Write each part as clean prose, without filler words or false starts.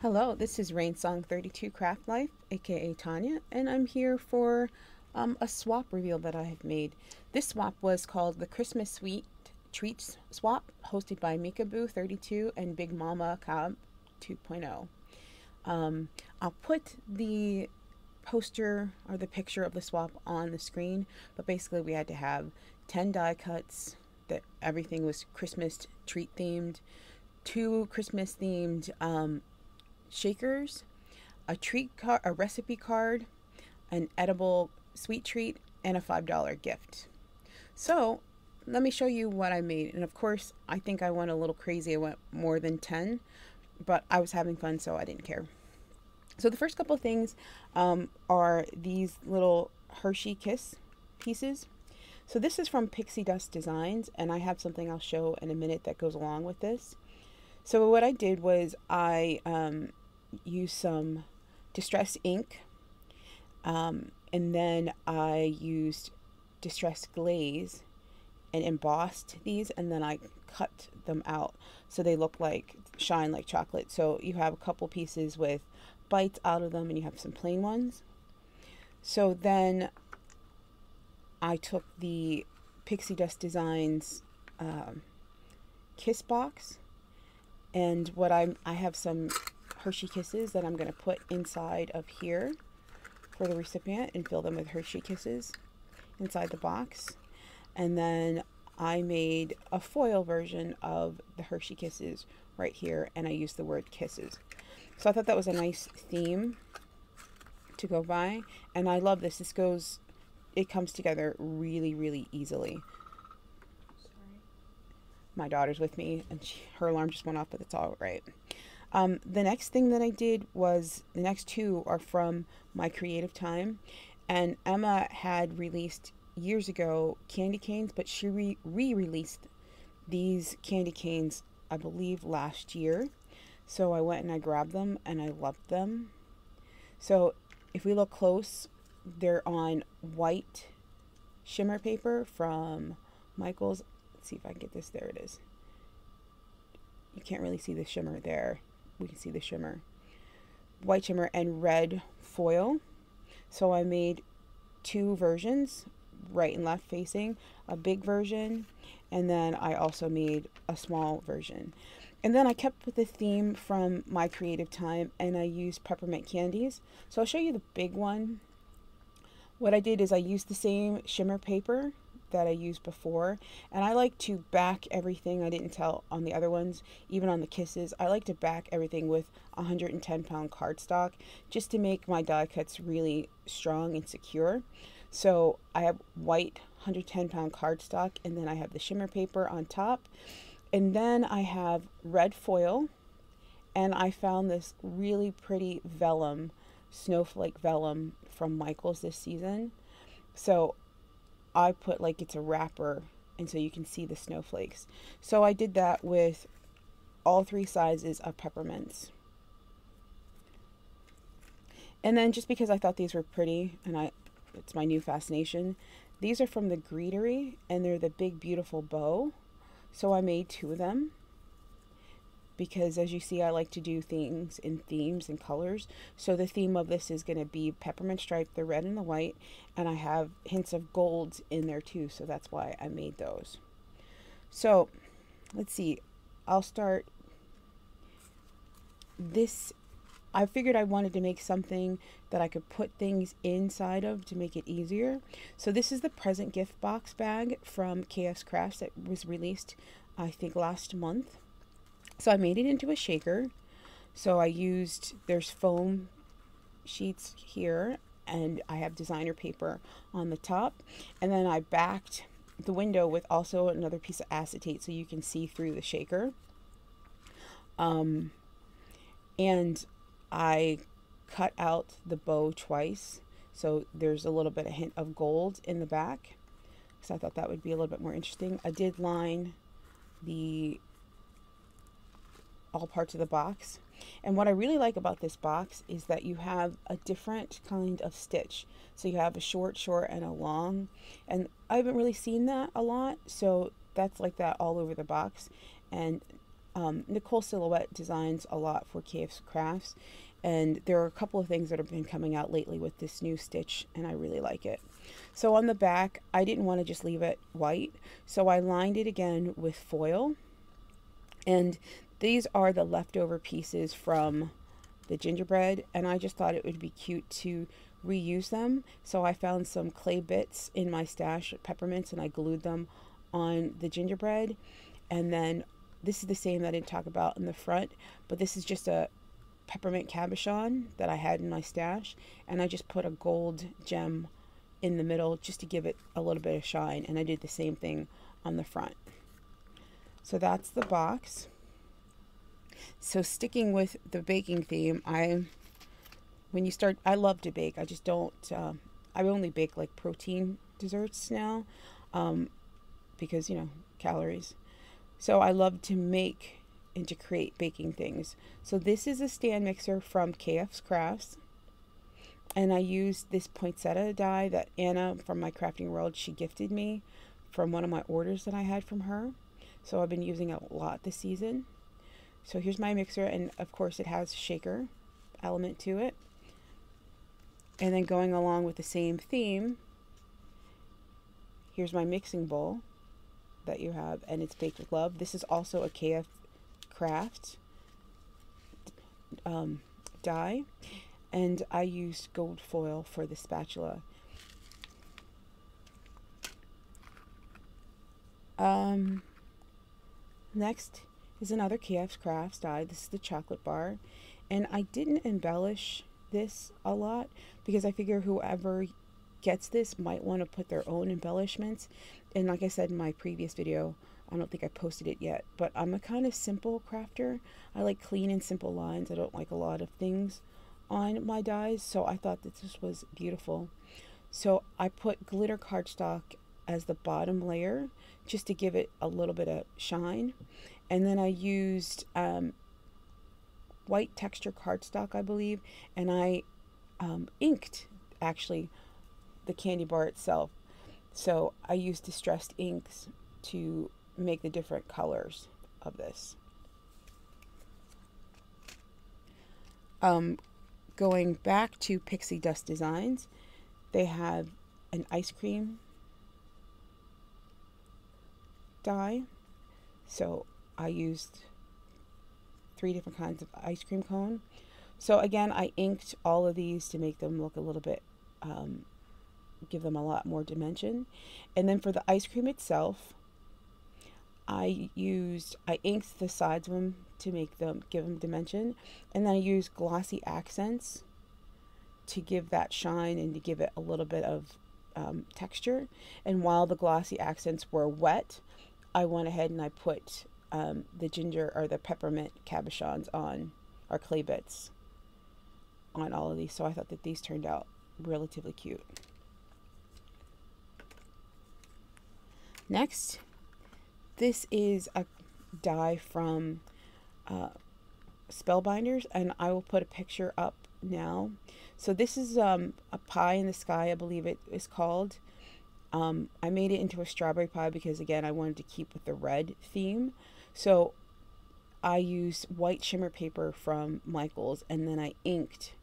Hello, this is Rainsong32 Craft Life, aka Tanya, and I'm here for a swap reveal that I have made. This swap was called the Christmas Sweet Treats Swap, hosted by Mikaboo32 and Big Mama Cobb 2.0. I'll put the poster or the picture of the swap on the screen, but basically we had to have 10 die cuts, that everything was Christmas treat themed, two Christmas themed shakers, a recipe card, an edible sweet treat, and a $5 gift. So let me show you what I made. And of course, I think I went a little crazy. I went more than 10, but I was having fun, so I didn't care. So the first couple of things are these little Hershey Kiss pieces. So this is from Pixie Dust Designs, and I have something I'll show in a minute that goes along with this. So what I did was I used some Distress ink, and then I used Distress glaze and embossed these, and then I cut them out so they look like, shine like chocolate. So you have a couple pieces with bites out of them, and you have some plain ones. So then I took the Pixie Dust Designs Kiss box, and what I have some Hershey Kisses that I'm going to put inside of here for the recipient and fill them with Hershey Kisses inside the box. And then I made a foil version of the Hershey Kisses right here, and I used the word kisses. So I thought that was a nice theme to go by, and I love this. It comes together really, really easily. My daughter's with me, and her alarm just went off, but it's all right. The next thing that I did was, the next two are from My Creative Time, and Emma had released years ago candy canes, but she re-released these candy canes, I believe, last year. So I went and I grabbed them, and I loved them. So if we look close, they're on white shimmer paper from Michaels. Let's see if I can get this. There it is. You can't really see the shimmer there. We can see the shimmer. White shimmer and red foil. So I made two versions, right and left facing, a big version, and then I also made a small version. And then I kept with the theme from My Creative Time, and I used peppermint candies. So I'll show you the big one. What I did is I used the same shimmer paper that I used before, and I like to back everything. I didn't tell on the other ones, even on the kisses, I like to back everything with 110-pound cardstock just to make my die cuts really strong and secure. So I have white 110-pound cardstock, and then I have the shimmer paper on top, and then I have red foil, and I found this really pretty vellum, snowflake vellum from Michaels this season. So I put like it's a wrapper, and so you can see the snowflakes. So I did that with all three sizes of peppermints. And then just because I thought these were pretty, and it's my new fascination, these are from the Greetery, and they're the big beautiful bow. So I made two of them, because as you see, I like to do things in themes and colors. So the theme of this is going to be peppermint stripe, the red and the white, and I have hints of gold in there too, so that's why I made those. So let's see, I'll start this. I figured I wanted to make something that I could put things inside of to make it easier. So this is the present gift box bag from KS Crafts that was released, I think, last month. So I made it into a shaker. So I used, there's foam sheets here, and I have designer paper on the top. And then I backed the window with also another piece of acetate so you can see through the shaker. And I cut out the bow twice, so there's a little bit of hint of gold in the back, because I thought that would be a little bit more interesting. I did line all parts of the box, and what I really like about this box is that you have a different kind of stitch. So you have a short, and a long, and I haven't really seen that a lot, so that's like that all over the box. And Nicole Silhouette designs a lot for KF Crafts, and there are a couple of things that have been coming out lately with this new stitch, and I really like it. So on the back, I didn't want to just leave it white, so I lined it again with foil, and these are the leftover pieces from the gingerbread, and I just thought it would be cute to reuse them. So I found some clay bits in my stash of peppermints, and I glued them on the gingerbread. And then this is the same that I didn't talk about in the front, but this is just a peppermint cabochon that I had in my stash, and I just put a gold gem in the middle just to give it a little bit of shine, and I did the same thing on the front. So that's the box. So sticking with the baking theme, I love to bake. I just don't, I only bake like protein desserts now, because, you know, calories. So I love to make and to create baking things. So this is a stand mixer from KF Crafts. And I used this poinsettia die that Anna from My Crafting World, she gifted me from one of my orders that I had from her. So I've been using it a lot this season. So here's my mixer, and of course it has a shaker element to it. And then going along with the same theme, here's my mixing bowl that you have, and it's baked with love. This is also a KF Craft die, and I used gold foil for the spatula. Next is another KF Crafts die. This is the chocolate bar, and I didn't embellish this a lot because I figure whoever gets this might want to put their own embellishments. And like I said in my previous video, I don't think I posted it yet, but I'm a kind of simple crafter. I like clean and simple lines. I don't like a lot of things on my dies, so I thought that this was beautiful. So I put glitter cardstock as the bottom layer just to give it a little bit of shine, and then I used white texture cardstock, I believe, and I inked actually the candy bar itself. So I used distressed inks to make the different colors of this. Going back to Pixie Dust Designs, they have an ice cream die. So I used 3 different kinds of ice cream cone. So again, I inked all of these to make them look a little bit, give them a lot more dimension. And then for the ice cream itself, I inked the sides of them to make them, give them dimension. And then I used glossy accents to give that shine and to give it a little bit of texture. And while the glossy accents were wet, I went ahead and I put the ginger or the peppermint cabochons on, or clay bits on all of these. So I thought that these turned out relatively cute. Next, this is a die from Spellbinders, and I will put a picture up now. So this is a pie in the sky, I believe it is called. I made it into a strawberry pie because, again, I wanted to keep with the red theme. So I used white shimmer paper from Michaels, and then I inked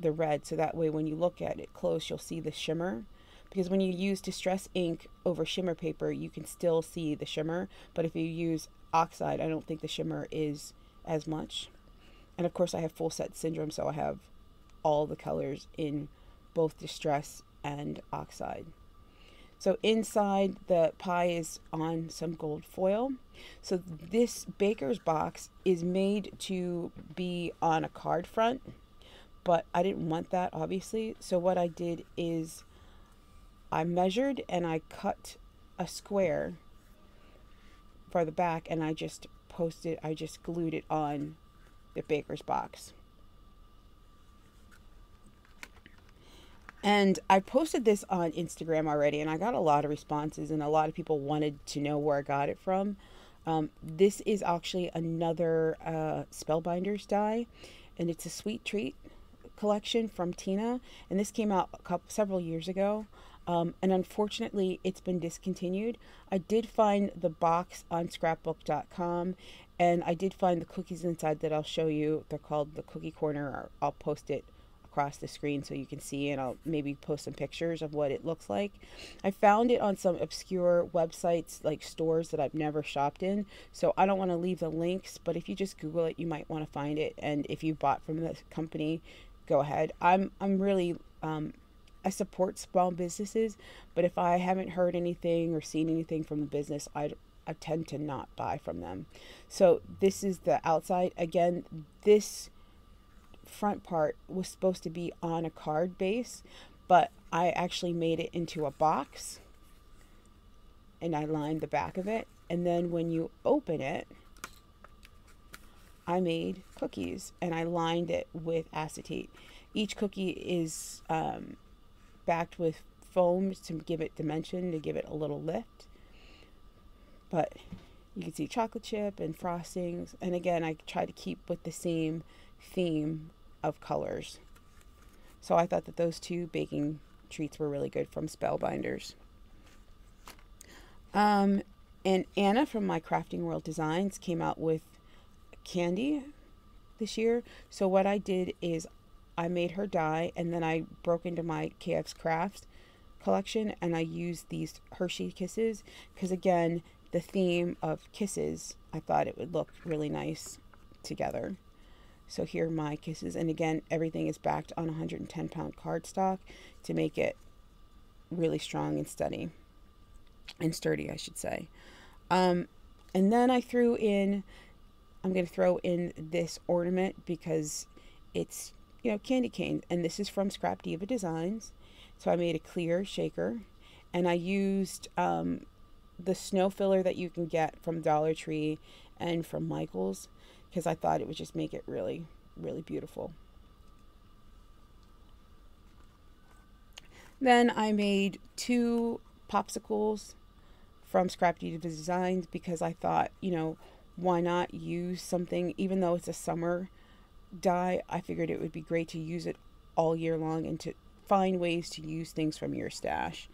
the red, so that way when you look at it close, you'll see the shimmer. Because when you use distress ink over shimmer paper, you can still see the shimmer. But if you use oxide, I don't think the shimmer is as much. And of course, I have full set syndrome, so I have all the colors in both distress and oxide. So inside, the pie is on some gold foil. So this baker's box is made to be on a card front, but I didn't want that, obviously. So what I did is I measured and I cut a square for the back, and I just glued it on the baker's box. And I posted this on Instagram already, and I got a lot of responses, and a lot of people wanted to know where I got it from. This is actually another Spellbinders die, and it's a Sweet Treat collection from Tina, and this came out several years ago. And unfortunately, it's been discontinued. I did find the box on scrapbook.com, And I did find the cookies inside that I'll show you. They're called the Cookie Corner. Or I'll post it across the screen so you can see, and I'll maybe post some pictures of what it looks like. I found it on some obscure websites, like stores that I've never shopped in, so I don't want to leave the links, but if you just Google it, you might want to find it. And if you bought from the company, go ahead. I'm really I support small businesses, but if I haven't heard anything or seen anything from the business, I tend to not buy from them. So this is the outside. Again, this front part was supposed to be on a card base, but I actually made it into a box, and I lined the back of it. And then when you open it, I made cookies and I lined it with acetate. Each cookie is backed with foam to give it dimension, to give it a little lift. But you can see chocolate chip and frostings. And again, I try to keep with the same theme of colors. So I thought that those two baking treats were really good from Spellbinders. And Anna from My Crafting World Designs came out with candy this year. So what I did is I made her die, and then I broke into my KF's Crafts collection, and I used these Hershey Kisses because, again, the theme of kisses, I thought it would look really nice together. So here are my kisses, and again, everything is backed on 110-pound cardstock to make it really strong and sturdy, I should say. And then I threw in, I'm going to throw in this ornament because it's, you know, candy cane, and this is from Scrap Diva Designs. So I made a clear shaker, and I used the snow filler that you can get from Dollar Tree and from Michael's, because I thought it would just make it really, really beautiful. Then I made 2 popsicles from Scrap Diva Designs because I thought, you know, why not use something, even though it's a summer die, I figured it would be great to use it all year long and to find ways to use things from your stash.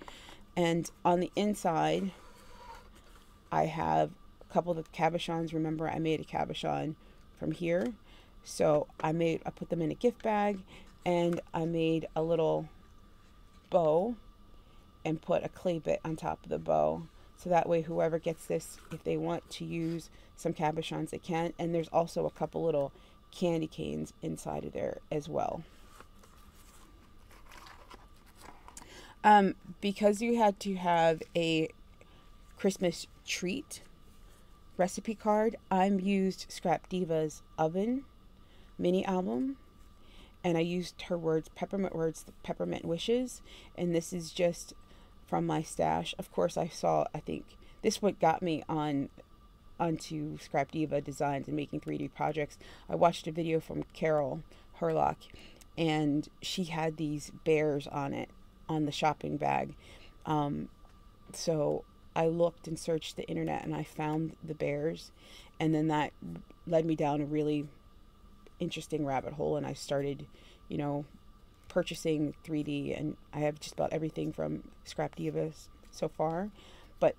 And on the inside, I have a couple of the cabochons. Remember, I made a cabochon from here. So I put them in a gift bag, and I made a little bow and put a clay bit on top of the bow. So that way, whoever gets this, if they want to use some cabochons, they can. And there's also a couple little candy canes inside of there as well. Because you had to have a Christmas treat recipe card, I used Scrap Diva's oven mini album, and I used her words, Peppermint Words, the Peppermint Wishes, and this is just from my stash. Of course, I think this what got me onto Scrap Diva Designs and making 3D projects. I watched a video from Carol Herlock, and she had these bears on it, on the shopping bag. So I looked and searched the internet, and I found the bears, and then that led me down a really interesting rabbit hole, and I started, you know, purchasing 3D, and I have just about everything from Scrap Divas so far. But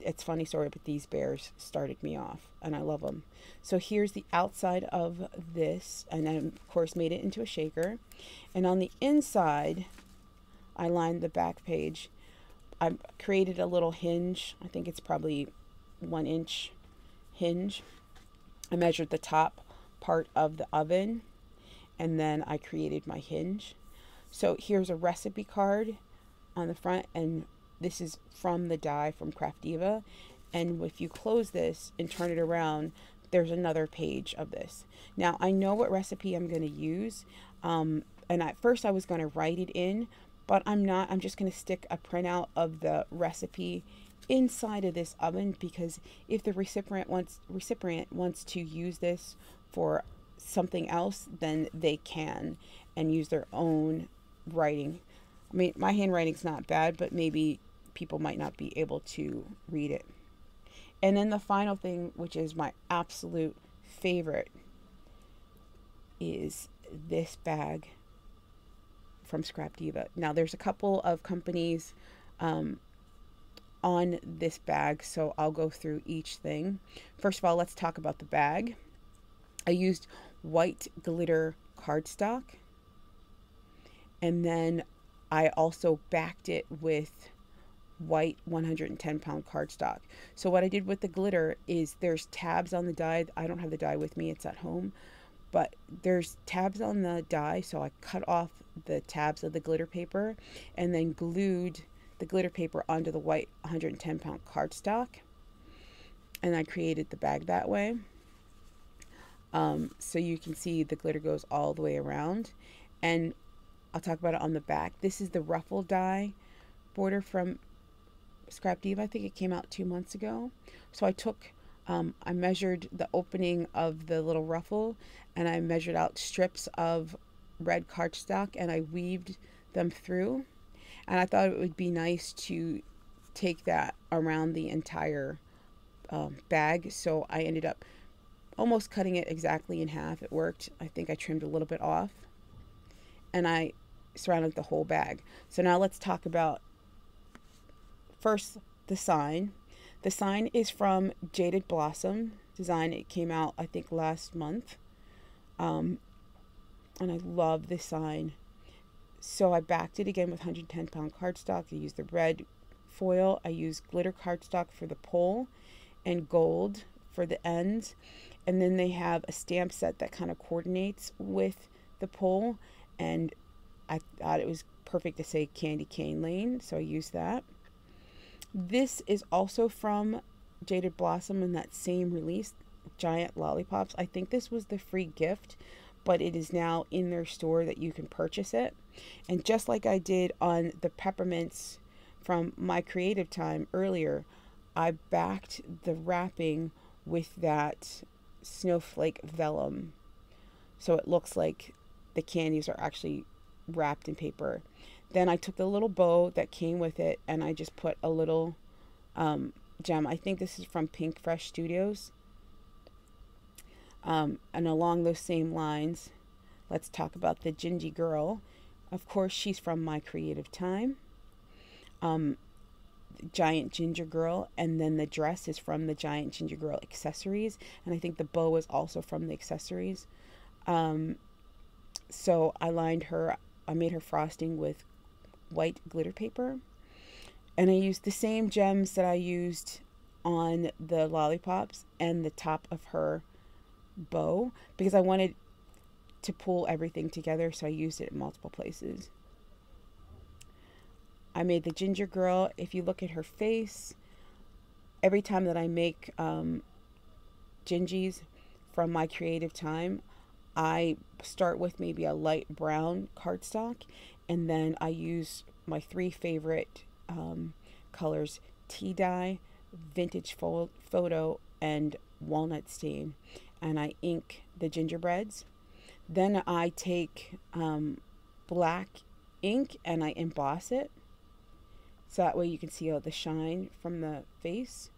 it's funny story, but these bears started me off, and I love them. So here's the outside of this, and I of course made it into a shaker, and on the inside I lined the back page. I created a little hinge. I think it's probably 1-inch hinge. I measured the top part of the oven, and then I created my hinge. So here's a recipe card on the front, and this is from the die from Craft Diva. And if you close this and turn it around, there's another page of this. Now I know what recipe I'm going to use, and at first I was going to write it in, but I'm not. I'm just going to stick a printout of the recipe inside of this oven, because if the recipient wants to use this for something else, then they can, and use their own writing. I mean, my handwriting's not bad, but maybe people might not be able to read it. And then the final thing, which is my absolute favorite, is this bag from Scrap Diva. Now there's a couple of companies on this bag, so I'll go through each thing. First of all, let's talk about the bag. I used white glitter cardstock, and then I also backed it with white 110-pound cardstock. So what I did with the glitter is there's tabs on the die. I don't have the die with me, it's at home, but there's tabs on the die, so I cut off the tabs of the glitter paper and then glued the glitter paper onto the white 110-pound cardstock, and I created the bag that way. So you can see the glitter goes all the way around, and I'll talk about it on the back. This is the ruffle die border from Scrap Diva. I think it came out 2 months ago. So I took, I measured the opening of the little ruffle, and I measured out strips of red cardstock, and I weaved them through. And I thought it would be nice to take that around the entire bag. So I ended up almost cutting it exactly in half. It worked. I think I trimmed a little bit off, and I surrounded the whole bag. So now let's talk about first the sign. The sign is from Jaded Blossom Design. It came out, I think, last month. And I love this sign. So I backed it again with 110-pound cardstock. I used the red foil. I used glitter cardstock for the pole and gold for the ends. And then they have a stamp set that kind of coordinates with the pole. And I thought it was perfect to say Candy Cane Lane, so I used that. This is also from Jaded Blossom in that same release, Giant Lollipops. I think this was the free gift, but it is now in their store that you can purchase it. And just like I did on the peppermints from My Creative Time earlier, I backed the wrapping with that snowflake vellum, so it looks like the candies are actually wrapped in paper. Then I took the little bow that came with it, and I just put a little gem. I think this is from Pink Fresh Studios. And along those same lines, let's talk about the Gingy Girl. Of course, she's from My Creative Time. Giant Ginger Girl, and then the dress is from the Giant Ginger Girl accessories, and I think the bow is also from the accessories. So I lined her, I made her frosting with white glitter paper, and I used the same gems that I used on the lollipops and the top of her bow, because I wanted to pull everything together, so I used it in multiple places. I made the Ginger Girl. If you look at her face, every time that I make Gingies from My Creative Time, I start with maybe a light brown cardstock, and then I use my 3 favorite colors: tea dye, vintage photo, and walnut stain, and I ink the gingerbreads. Then I take black ink and I emboss it, so that way you can see all the shine from the face.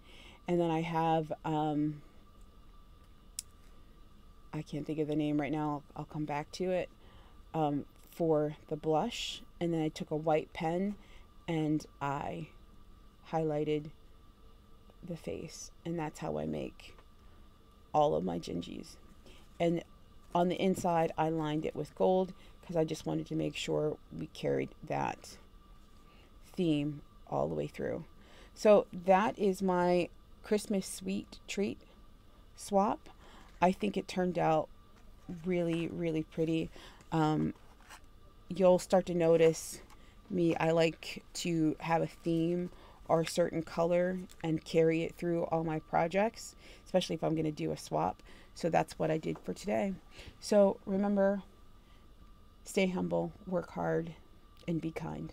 And then I have I can't think of the name right now, I'll come back to it, for the blush. And then I took a white pen and I highlighted the face, and that's how I make all of my Gingies. And on the inside I lined it with gold because I just wanted to make sure we carried that theme all the way through. So that is my Christmas sweet treat swap. I think it turned out really, really pretty. You'll start to notice me, I like to have a theme or a certain color and carry it through all my projects, especially if I'm going to do a swap. So that's what I did for today. So remember, stay humble, work hard, and be kind.